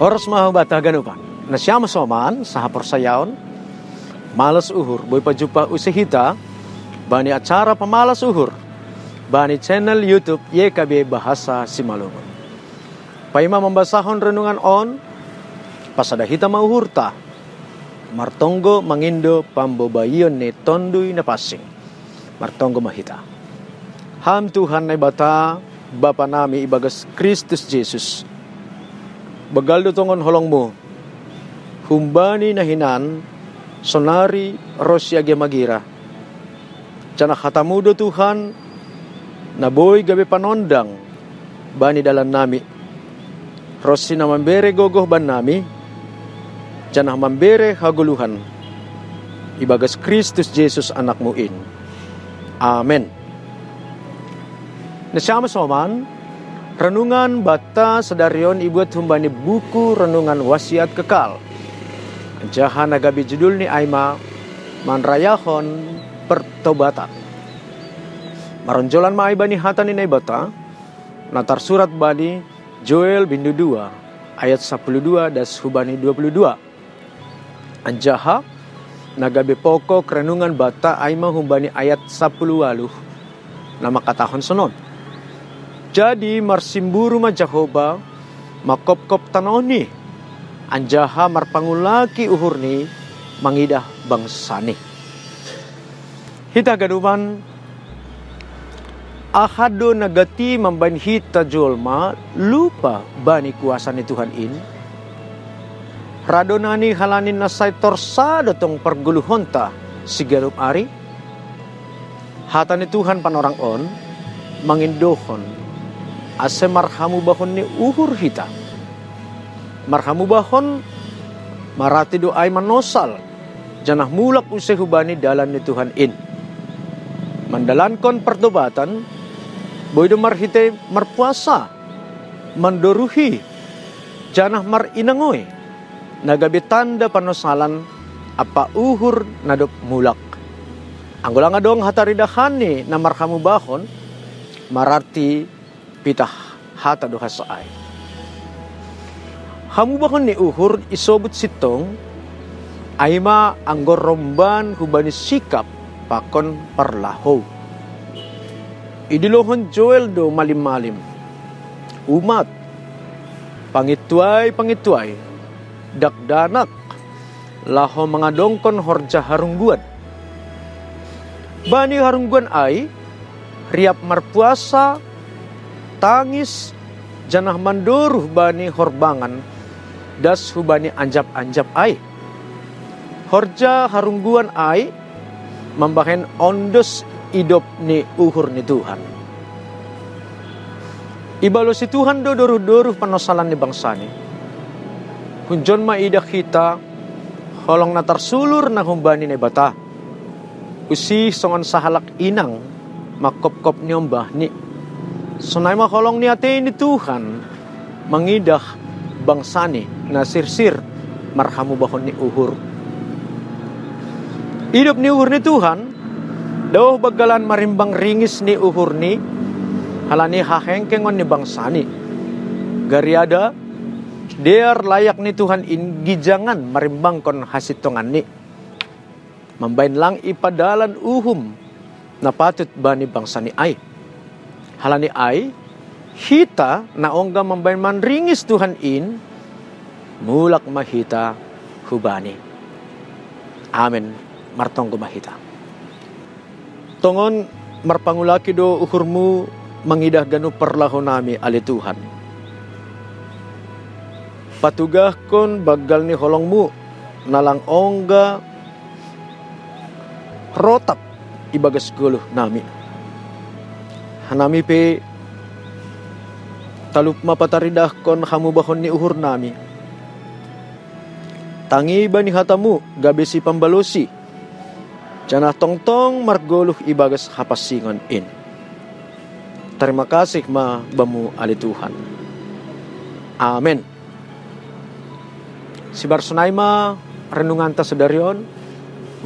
Oras mahubata ganupan. Nasyama soman sa haporsayaon. Malas uhur. Boy pajupa usihita. Bani acara pamalas uhur. Bani channel YouTube YKB Bahasa Simalungun. Paima membasahon renungan on. Pasadahita mauhurta. Martonggo mangindo pambobayon ni tonduy na pasing. Martonggo mahita. Ham Tuhan na bata. Bapa nami ibagas Kristus Jesus. Bagaldo tongon holong mo. Humbani na hinan. Sonari Rosya Gemagira. Tiyanak hatamudo Tuhan. Naboy gabi panondang. Bani dalan nami. Rosy na mambere gogoh ban nami. Tiyanak mambere haguluhan. Ibagas Kristus Jesus anak mo in. Amen. Nasyama soman, renungan bata sedarion ibuat humbani buku renungan wasiat kekal. Jaha nagabi judul ni Aima, manrayahon pertobatan. Maronjolan maaiba ni hatan ni bata, natar surat bani Joel bindu 2, ayat 12 das hubani 22. Anjaha nagabi pokok renungan bata Aima humbani ayat 10 nama katahon sonon. Jadi marsimburu ma Jehovah makop-kop tanoni anjaha marpangulaki uhurni mangidah bangsani. Hita gaduman ahado nagati mamban hita jolma lupa bani kuasa ni Tuhan in. Radonani halanin nasay torsado tong perguluhonta sigarup ari. Hata ni Tuhan panorang on mangindohon ase marhamu bahon ni uhur hita. Marhamu bahon marati doay manosal. Janah mulak usai hubani dalan ni Tuhan in. Mandalankon pertobatan. Boydo marhite marpuasa. Mandoruhi. Janah marinangoy. Nagabi tanda panosalan. Apa uhur nadok mulak. Anggolang adong hataridahan ni na marhamu bahon. Marati pitah hata doha saay. Hamu bahon ni uhur isobut sitong Aima anggor romban hubani sikap pakon parlaho. Idilohon Joel do malim-malim. Umat pangituay dakdanak laho mangadongkon horja harungguan. Bani harungguan ay riap marpuasa tangis janah manduruh bani horbangan das hubani anjap-anjap ay. Horja harungguan ay membahen ondos idop ni uhur ni Tuhan. Ibalo si Tuhan do doruh-doruh panosalan ni bangsani. Kunjon maidak kita holong natar sulur na humbani ni bata. Usi songon sahalak inang makop-kop nyombah ni. Sunay makolong ni ate ni Tuhan mangidah bangsani na sirsir marhamu bahon ni uhur. Hidup ni uhur ni Tuhan daw bagalan marimbang ringis ni uhur ni halani hahengkengon ni bangsani. Gariada dear layak ni Tuhan in gijangan marimbang kon hasitongan ni. Mambain lang ipadalan uhum na patut ba ni bangsani ay. Halani ay, hita na ongga mambayan man ringis Tuhan in, mulak mahita hubani. Amen. Martonggo mahita. Tongon marpangulaki do uhurmu mangidah ganu perlaho nami ali Tuhan. Patugah kon bagal ni holongmu nalang ongga rotap ibagas guluh nami. Hanami pe talup mapataridah kon hamu bahon ni uhur nami. Tangi bani hatamu gabi si pambalosi. Janah tongtong margoluh ibagas hapasingon in. Terima kasih ma bamu ali Tuhan. Amen. Si Barsonaima renungan ta sedarion.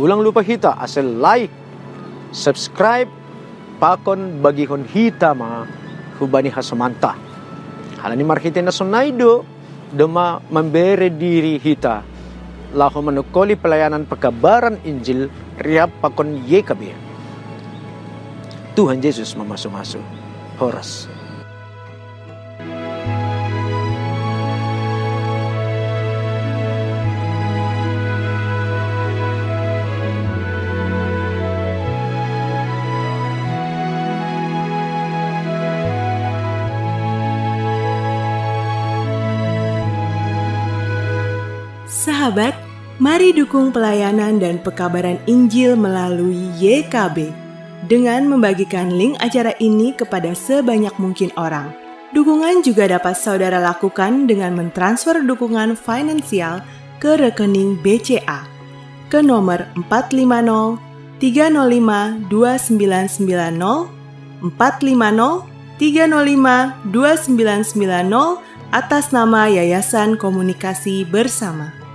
Ulang lupa hita asal like, subscribe, pakon bagihon hita ma hubani hasamanta. Halani marhite na sonaydo dema memberi diri hita lahu menukoli pelayanan pekabaran Injil riap pakon YKB. Tuhan Yesus memasuk-masuk. Horas. Sahabat, mari dukung pelayanan dan pekabaran Injil melalui YKB dengan membagikan link acara ini kepada sebanyak mungkin orang. Dukungan juga dapat saudara lakukan dengan mentransfer dukungan finansial ke rekening BCA ke nomor 450 305 2990 450 305 2990 atas nama Yayasan Komunikasi Bersama.